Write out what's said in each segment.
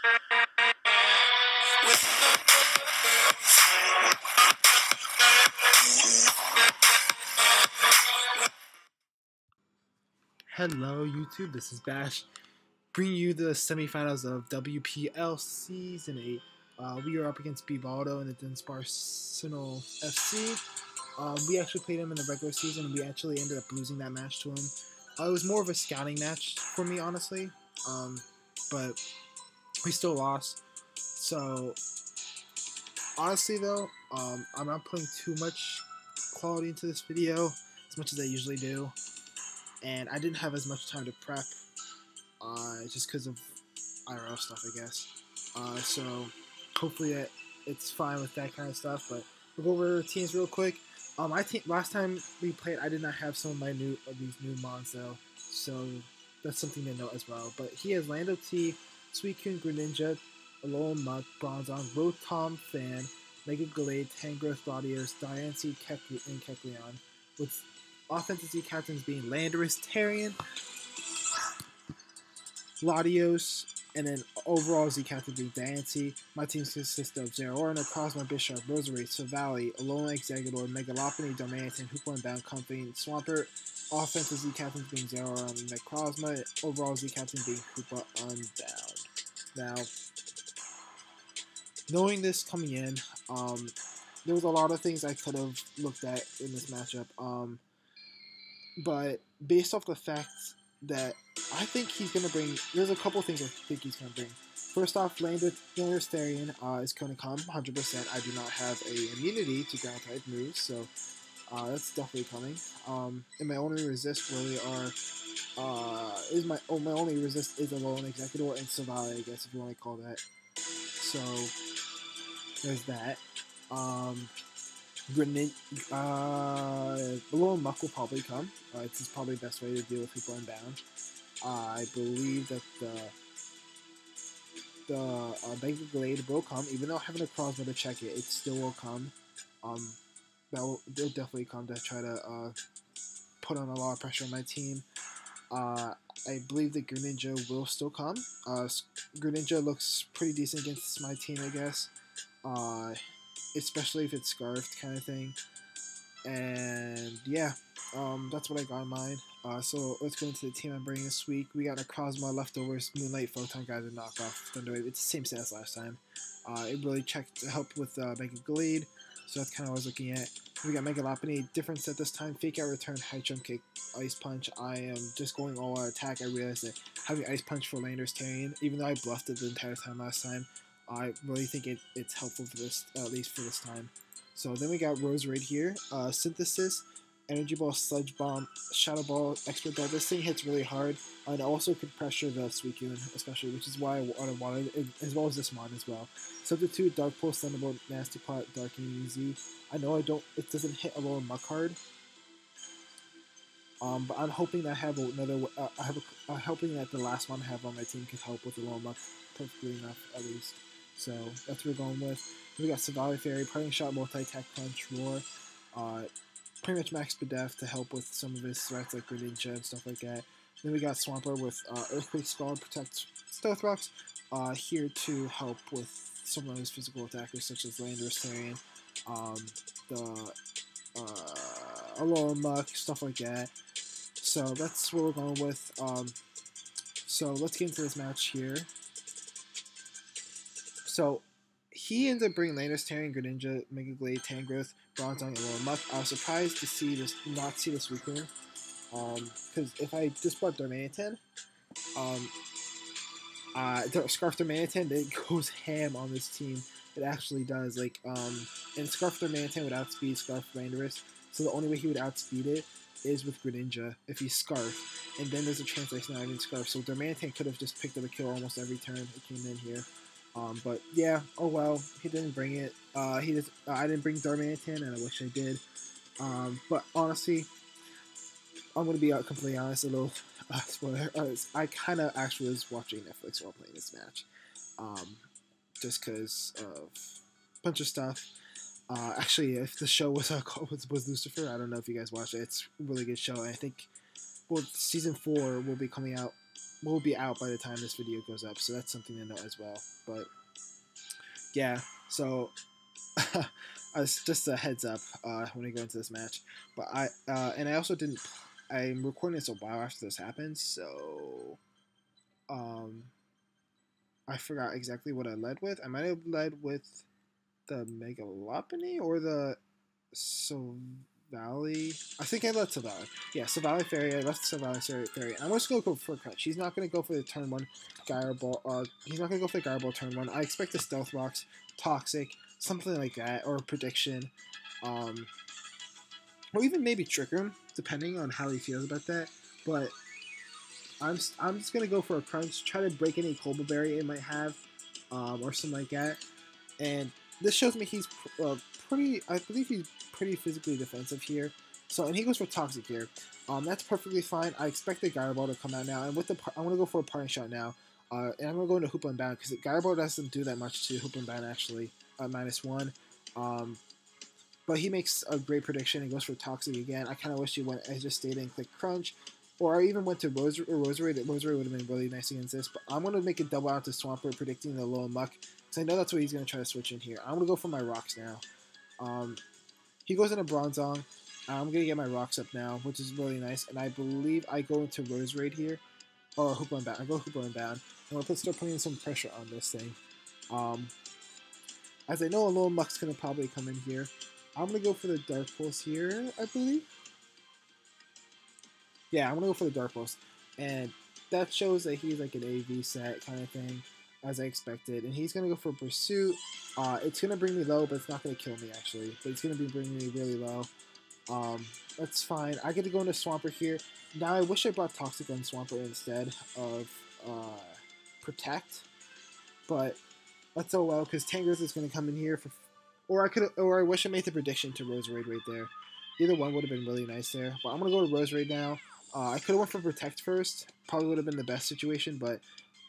Hello YouTube, this is Bash, bringing you the semifinals of WPL Season 8. We are up against Bbalno and the Dunsparcenal F.C. We actually played him in the regular season, and we actually ended up losing that match to him. It was more of a scouting match for me, honestly, but we still lost. So, honestly though, I'm not putting too much quality into this video, as much as I usually do. And I didn't have as much time to prep, just because of IRL stuff, I guess. So hopefully it's fine with that kind of stuff. But we'll go over teams real quick. I think last time we played, I did not have some of these new mons though, so that's something to note as well. But he has Lando T, Suicune, Greninja, Alolan Muck, Bronzong, Rotom, Fan, Mega Gallade, Tangrowth, Latios, Diancie, and Kecleon, with offensive Z captains being Landorus, Tarian, Latios, and then overall Z captain being Diancie. My team consists of Zeraora, Cosmo, Bisharp, Roserade, Savali, Alolan Exeggutor, Megalopony, Darmanitan, Hoopa Unbound, Comfey, and Swampert. Offensive Z captains being Zeraora and Necrozma. Overall Z captain being Hoopa Unbound. Now, knowing this coming in, there was a lot of things I could have looked at in this matchup. But based off the fact that I think he's going to bring, there's a couple things I think he's going to bring. First off, Landorus Therian is going to come 100%. I do not have a immunity to ground type moves, so that's definitely coming. And my only resist really my only resist is Alolan Exeggutor and Savali, I guess, if you want to call that. So there's that. Alolan Muck will probably come. It's probably the best way to deal with people Unbound. I believe that the Mega Gallade will come, even though I haven't a Crosmo to check it. It still will come. They'll definitely come to try to put on a lot of pressure on my team. I believe that Greninja will still come. Greninja looks pretty decent against my team, I guess. Especially if it's scarfed kind of thing. And yeah, that's what I got in mind. So let's go into the team I'm bringing this week. We got Necrozma, Leftovers, Moonlight, Photon Guys, and Knockoff Thunderwave. It's the same set as last time. It really checked to help with Mega Gallade, so that's kind of what I was looking at. We got Megalopony, different set this time. Fake Out Return, High Jump Kick, Ice Punch. I am just going all out attack. I realized that having Ice Punch for Landorus Therian, even though I bluffed it the entire time last time, I really think it's helpful for this, at least for this time. So then we got Roserade here. Synthesis, Energy Ball, Sludge Bomb, Shadow Ball, Expert Ball. This thing hits really hard, and also could pressure the Suicune, especially, which is why I wanted it, as well as this mod as well. Substitute, Dark Pulse, Thunderbolt, Nasty Plot, Dark and Easy. I know it doesn't hit a Alolan Muck hard. But I'm hoping that I have another. I'm hoping that the last one I have on my team could help with the Alolan Muck perfectly enough, at least. So that's what we're going with. We got Savali Fairy, Parting Shot, Multi-Attack Punch, Roar, pretty much Max Bedef to help with some of his threats like Greninja and stuff like that. Then we got Swampert with Earthquake, Scald, Protect, Stealth Rocks, here to help with some of his physical attackers such as Landorus Therian, the Alolan Muck, stuff like that. So that's what we're going with. So let's get into this match here. So he ends up bringing Landorus Therian, Greninja, Mega Gallade, Tangrowth, Bronzong, and Alolan Muck. I was surprised to see this, not see this Suicune, because if I just brought Darmanitan, Scarf Darmanitan, it goes ham on this team. It actually does. Like, and Scarf Darmanitan would outspeed Scarf Landorus, so the only way he would outspeed it is with Greninja if he's Scarf, and then there's a chance that he's not even Scarf. So Darmanitan could have just picked up a kill almost every turn it came in here. But yeah, oh well, he didn't bring it. I didn't bring Darmanitan, and I wish I did. But honestly, I'm gonna be completely honest. A little spoiler. I kind of actually was watching Netflix while playing this match, just because of a bunch of stuff. Actually, if the show was Lucifer, I don't know if you guys watched it. It's a really good show. I think, well, season 4 will be coming out will be out by the time this video goes up, so that's something to note as well. But yeah, so just a heads up when we go into this match. But I also didn't. I'm recording this a while after this happened, so I forgot exactly what I led with. I might have led with the Megalopony or the Silvally. I think I led Silvally. Yeah, Silvally Fairy. I left Silvally Fairy. I'm just going to go for Crutch. He's not going to go for the turn 1 Gyro Ball. He's not going to go for the Gyro Ball turn 1. I expect a Stealth Rocks, Toxic, something like that, or a Prediction. Or even maybe Trick Room, depending on how he feels about that. But I'm just going to go for a Crunch, try to break any Colbur Berry it might have, or something like that. And this shows me he's pretty, I believe he's pretty physically defensive here. So, and he goes for Toxic here. That's perfectly fine. I expect the Gyro Ball to come out now. And with the, I'm going to go for a Parting Shot now. And I'm going to go into Hoop Unbound because the Gyro Ball doesn't do that much to Hoop Unbound actually. -1. But he makes a great prediction and goes for Toxic again. I kind of wish he went, I just stayed in Click Crunch. Or I even went to Rosary. Rosary would have been really nice against this. But I'm going to make a double out to Swampert, predicting the low muck. Because I know that's what he's going to try to switch in here. I'm going to go for my rocks now. He goes into Bronzong. I'm going to get my rocks up now, which is really nice. And I believe I go into Roserade here. Or Hoop Unbound. I go Hoop Unbound. I'm going to start putting some pressure on this thing. As I know a little muck's going to probably come in here. I'm going to go for the Dark Pulse here, I believe. Yeah, I'm going to go for the Dark Pulse. And that shows that he's like an AV set kind of thing, as I expected. And he's going to go for Pursuit. It's going to bring me low, but it's not going to kill me, actually. But it's going to be bringing me really low. That's fine. I get to go into Swampert here. Now, I wish I brought Toxic on Swampert instead of Protect. But that's oh well, because Tangrowth is going to come in here for... Or I wish I made the prediction to Roserade right there. Either one would have been really nice there. But I'm going to go to Roserade now. I could have went for Protect first. Probably would have been the best situation, but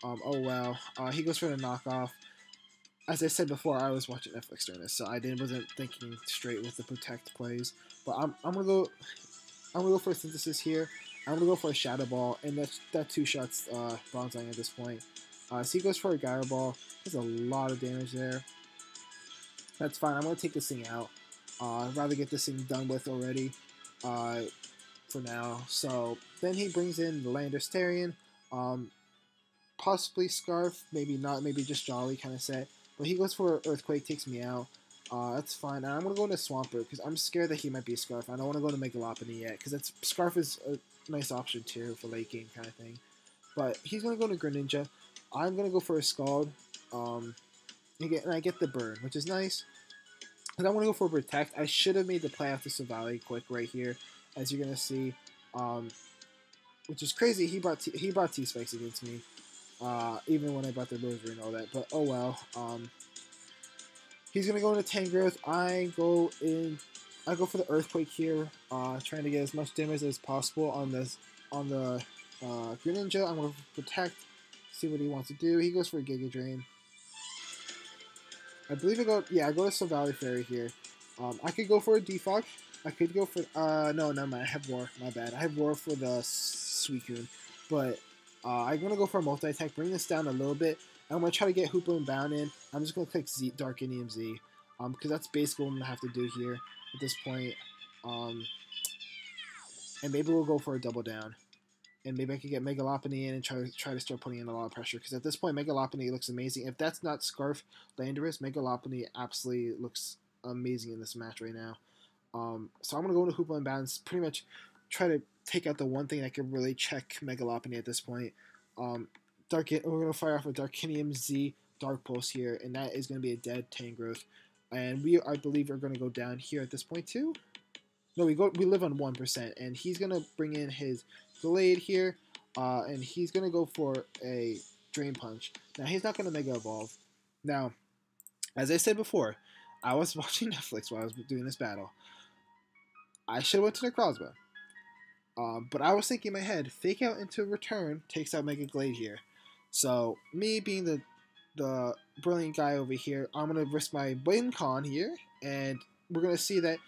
oh well. He goes for the knockoff. As I said before, I was watching Netflix during this, so I wasn't thinking straight with the Protect plays. But I'm gonna go for a Synthesis here. I'm gonna go for a Shadow Ball, and that two shots Bronzong at this point. So he goes for a Gyro Ball. There's a lot of damage there. That's fine. I'm gonna take this thing out. I'd rather get this thing done with already. For now. So then he brings in the Landorstarian, possibly Scarf, maybe not, maybe just Jolly kind of set. But he goes for Earthquake, takes me out. That's fine. And I'm going to go into Swampert because I'm scared that he might be a Scarf. I don't want to go to Megalopony yet because Scarf is a nice option too for late game kind of thing. But he's going to go into Greninja. I'm going to go for a Scald. And I get the Burn, which is nice. And I want to go for a Protect. I should have made the play out to Silvally quick right here, as you're gonna see, which is crazy. He brought T-Spikes against me, even when I brought the Rosary and all that. But oh well. He's gonna go into Tangrowth. I go for the Earthquake here, trying to get as much damage as possible on the Greninja. I'm gonna Protect. See what he wants to do. He goes for a Giga Drain. I believe I go to Silvally Fairy here. I could go for a Defog. I could go for, no, never mind, I have Roar, my bad. I have Roar for the Suicune, but I'm going to go for a multi-attack, bring this down a little bit, and I'm going to try to get Hoopa and Bound in. I'm just going to click Z, Darkinium Z, because that's basically what I'm going to have to do here at this point. And maybe we'll go for a double down. And maybe I could get Megalopony in and try to start putting in a lot of pressure, because at this point, Megalopony looks amazing. If that's not Scarf Landorus, Megalopony absolutely looks amazing in this match right now. So I'm going to go into Hoopa and Bounce, pretty much try to take out the one thing that could really check Megalopony at this point. We're going to fire off a Darkinium Z Dark Pulse here, and that is going to be a dead Tangrowth. And I believe, are going to go down here at this point too. No, we live on 1%, and he's going to bring in his Glade here, and he's going to go for a Drain Punch. Now, he's not going to Mega Evolve. Now, as I said before, I was watching Netflix while I was doing this battle. I should have went to Necrozma. But I was thinking in my head, Fake Out into Return takes out Mega Glade here. So, me being the brilliant guy over here, I'm going to risk my Win Con here, and we're going to see that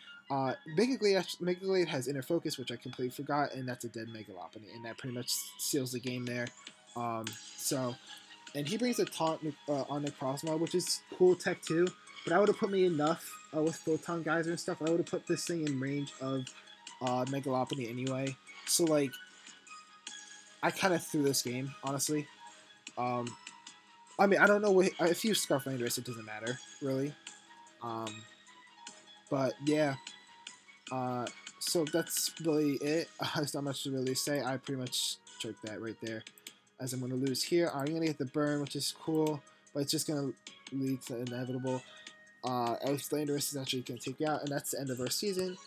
Mega Glade has Inner Focus, which I completely forgot, and that's a dead Megalopony, and that pretty much seals the game there. Um, so, and he brings a taunt on Necrozma, which is cool tech too. But I would have put me enough with Photon Geyser and stuff. I would have put this thing in range of Megalopony anyway. So like, I kind of threw this game honestly. Um, I mean, I don't know if you Scarf Landorus, it doesn't matter really. Um, but yeah, so that's really it. There's not much to really say. I pretty much choked that right there. As I'm going to lose here, I'm going to get the burn, which is cool, but it's just going to lead to inevitable. Alex Landorus is actually going to take you out, and that's the end of our season.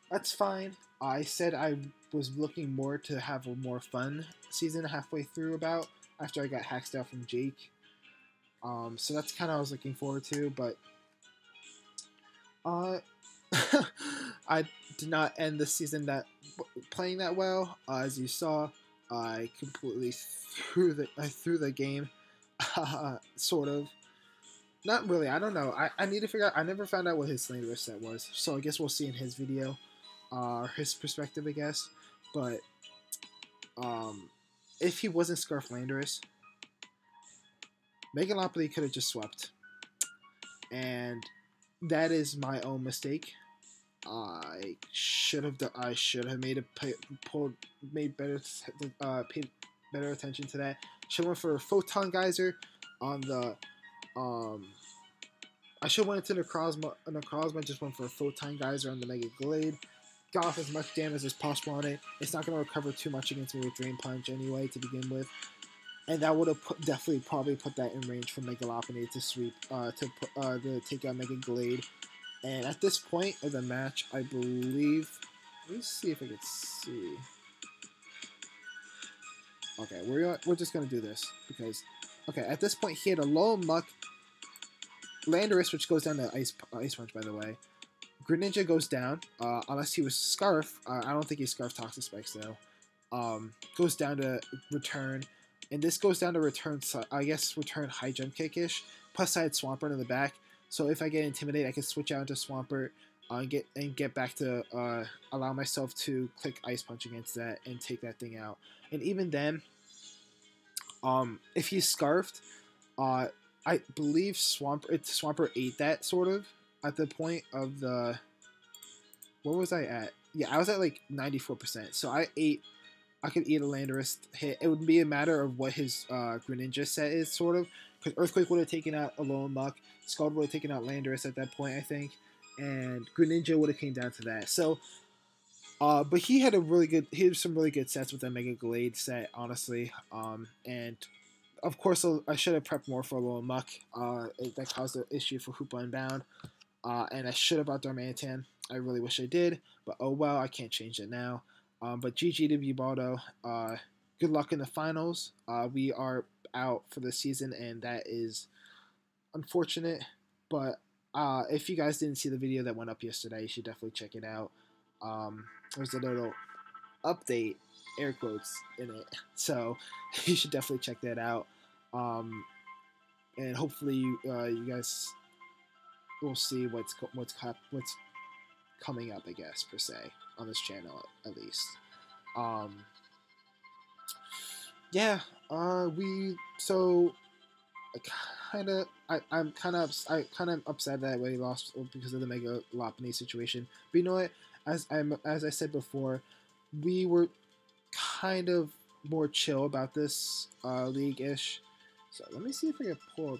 That's fine. I said I was looking more to have a more fun season halfway through about after I got hacked out from Jake. So that's kind of what I was looking forward to, but I did not end the season playing that well. As you saw, I completely threw the game, sort of. Not really. I don't know. I need to figure out. I never found out what his Landorus set was, so I guess we'll see in his video, his perspective, I guess. But if he wasn't Scarf Landorus, Megalopody could have just swept, and that is my own mistake. I should have made paid better attention to that. Should have went for a Photon Geyser on the I should have went into Necrozma, just went for a Photon Geyser on the Mega Glade. Got off as much damage as possible on it. It's not going to recover too much against me with Drain Punch anyway to begin with. And that would have probably put that in range for Megalopony to sweep, to take out Mega Glade. And at this point of the match, I believe... Let me see if I can see. Okay, we're just going to do this. Because, okay, at this point, he had a low Muck. Landorus, which goes down to Ice Punch, by the way. Greninja goes down, unless he was Scarf. I don't think he's Scarf Toxic Spikes, though. Goes down to Return. And this goes down to Return, I guess, Return High Jump Kick-ish. Plus, I had Swampert in the back. So if I get Intimidated, I can switch out into Swampert and get back to allow myself to click Ice Punch against that and take that thing out. And even then, if he's Scarfed, I believe Swampert ate that, sort of, at the point of the... What was I at? Yeah, I was at like 94%. So I could eat a Landorus hit. It would be a matter of what his Greninja set is, sort of. Because Earthquake would have taken out Alolan Muck. Scald would have taken out Landorus at that point, I think. And Greninja would have came down to that. So, but he had some really good sets with that Mega Glade set, honestly. And of course, I should have prepped more for Alolan Muck. That caused an issue for Hoopa Unbound. And I should have bought Darmanitan. I really wish I did. But oh well, I can't change it now. But GG to Bbalno. Good luck in the finals. We are out for the season, and that is unfortunate. But if you guys didn't see the video that went up yesterday, you should definitely check it out. There's a little update, air quotes, in it, so you should definitely check that out. And hopefully you guys will see what's coming up, I guess, per se, on this channel at least. Yeah, I'm kind of upset that we lost because of the Megalopony situation. But you know what? As I said before, we were kind of more chill about this league-ish. So let me see if I can pull up.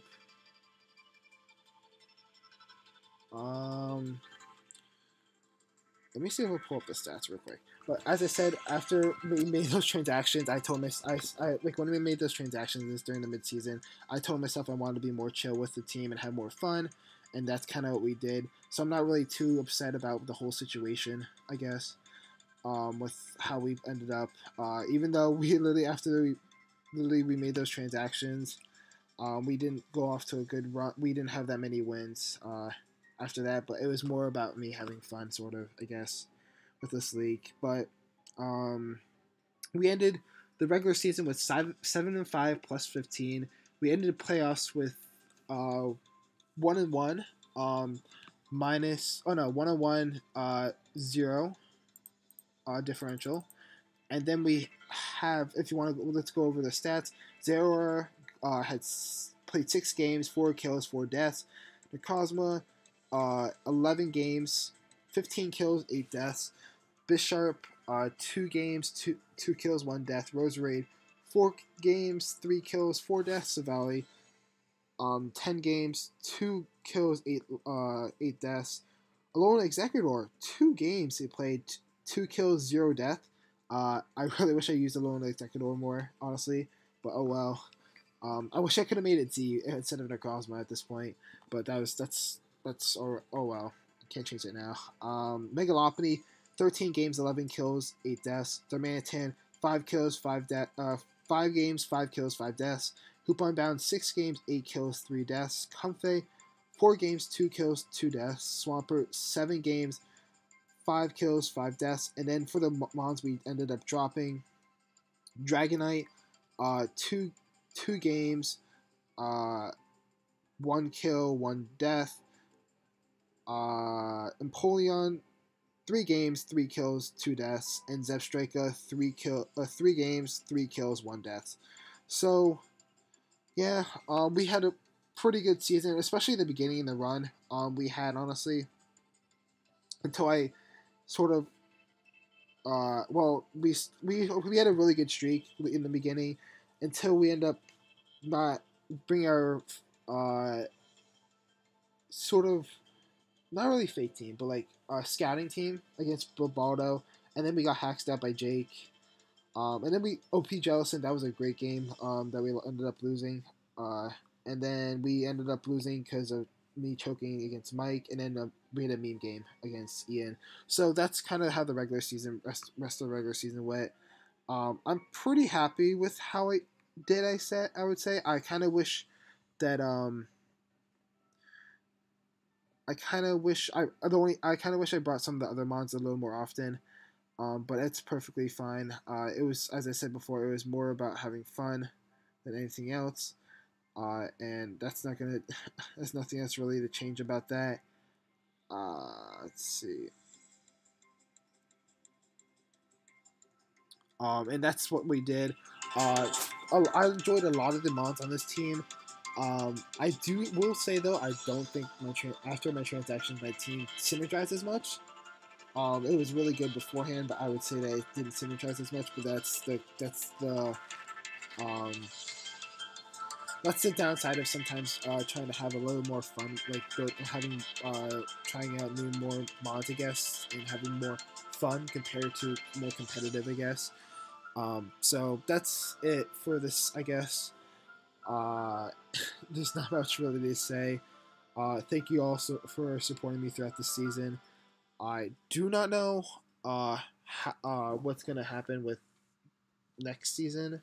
Let me see if I pull up the stats real quick. But as I said, after we made those transactions, I told myself, like when we made those transactions during the midseason, I told myself I wanted to be more chill with the team and have more fun, and that's kind of what we did. So I'm not really too upset about the whole situation, I guess, with how we ended up. Even though we we made those transactions, we didn't go off to a good run. We didn't have that many wins after that, but it was more about me having fun, sort of, I guess, with this league. But we ended the regular season with 7-5 plus 15. We ended the playoffs with 1-1, minus 1-1 0 differential, And then we have, if you want to, let's go over the stats. Zera had played 6 games, 4 kills, 4 deaths. Necrozma, 11 games, 15 kills, 8 deaths. Bisharp, 2 games, 2 kills, 1 death. Roserade, 4 games, 3 kills, 4 deaths. Savali, 10 games, 2 kills, 8 deaths. Alone Executor, 2 games he played, 2 kills, 0 death. I really wish I used Alone Executor more, honestly, but oh well. I wish I could have made it Z instead of Necrozma at this point, but that's oh well. Can't change it now. Megalopony, 13 games, 11 kills, 8 deaths. Darmanitan, 5 kills, 5 games, 5 kills, 5 deaths. Hoop Unbound, 6 games, 8 kills, 3 deaths. Comfey, 4 games, 2 kills, 2 deaths. Swampert, 7 games, 5 kills, 5 deaths. And then for the mons we ended up dropping, Dragonite, 2 games, 1 kill, 1 death. Empoleon, 3 games, 3 kills, 2 deaths. And Zebstrika, 3 games, 3 kills, 1 death. So yeah, we had a pretty good season, especially the beginning of the run. We had, honestly, until I sort of well, we had a really good streak in the beginning until we end up not bringing our sort of not really fake team, but like our scouting team against Bbalno, and then we got hacked out by Jake. And then we OP Jellison, that was a great game that we ended up losing. And then we ended up losing because of me choking against Mike, and then we had a meme game against Ian. So that's kind of how the regular season, rest of the regular season went. I'm pretty happy with how I did. I would say I kind of wish that I kind of wish I brought some of the other mods a little more often. But it's perfectly fine. It was, as I said before, it was more about having fun than anything else. And that's not gonna, there's nothing else really to change about that. Let's see. And that's what we did. I enjoyed a lot of the mods on this team. I will say though, I don't think after my transactions, my team synergized as much. It was really good beforehand, but I would say that it didn't synergize as much. But um, that's the downside of sometimes trying to have a little more fun, like trying out more mods, I guess, and having more fun compared to more competitive, I guess. So that's it for this, I guess. There's not much really to say. Thank you all for supporting me throughout the season. I do not know what's going to happen with next season.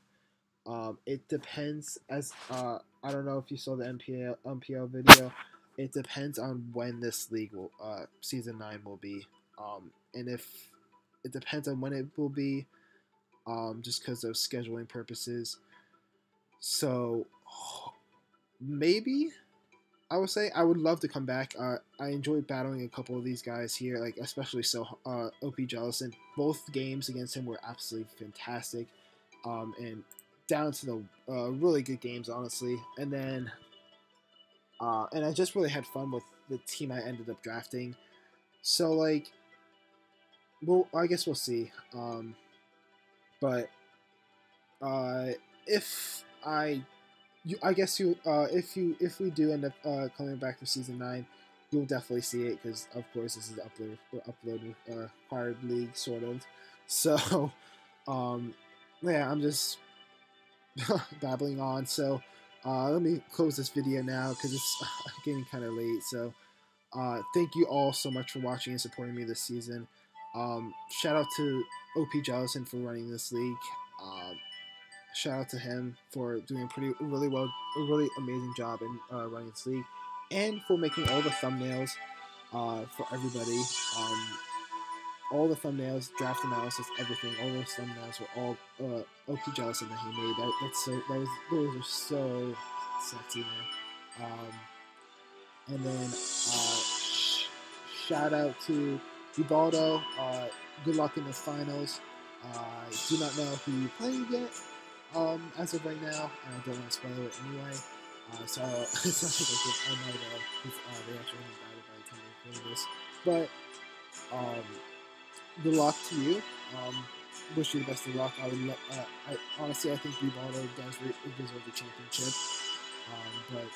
It depends, as I don't know if you saw the MPL video. It depends on when this league will season 9 will be, and if it depends on when it will be, just because of scheduling purposes. So maybe I would say I would love to come back. I enjoyed battling a couple of these guys here, like especially OP Jellison. Both games against him were absolutely fantastic, and down to the really good games, honestly. And then, and I just really had fun with the team I ended up drafting. So like, well, I guess we'll see. But if I guess if we do end up coming back for season 9, you'll definitely see it because of course this is upload required league sort of. So yeah, I'm just babbling on. So let me close this video now because it's getting kind of late. So thank you all so much for watching and supporting me this season. Shout out to OP Jellison for running this league. Shout out to him for doing a really amazing job in running this league, and for making all the thumbnails for everybody. All the thumbnails, draft analysis, everything. All those thumbnails were all OP Jellison that he made. Those are so sexy, man. And then shout out to Bbalno. Good luck in the finals. I do not know who you're playing yet as of right now, and I don't want to spoil it anyway. So it's not like I know that they actually haven't battled by the time we record this. But good luck to you. Wish you the best of luck. I honestly, I think Bbalno does deserve the championship. But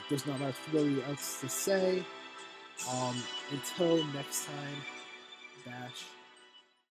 there's not much really else to say. Until next time, Bash.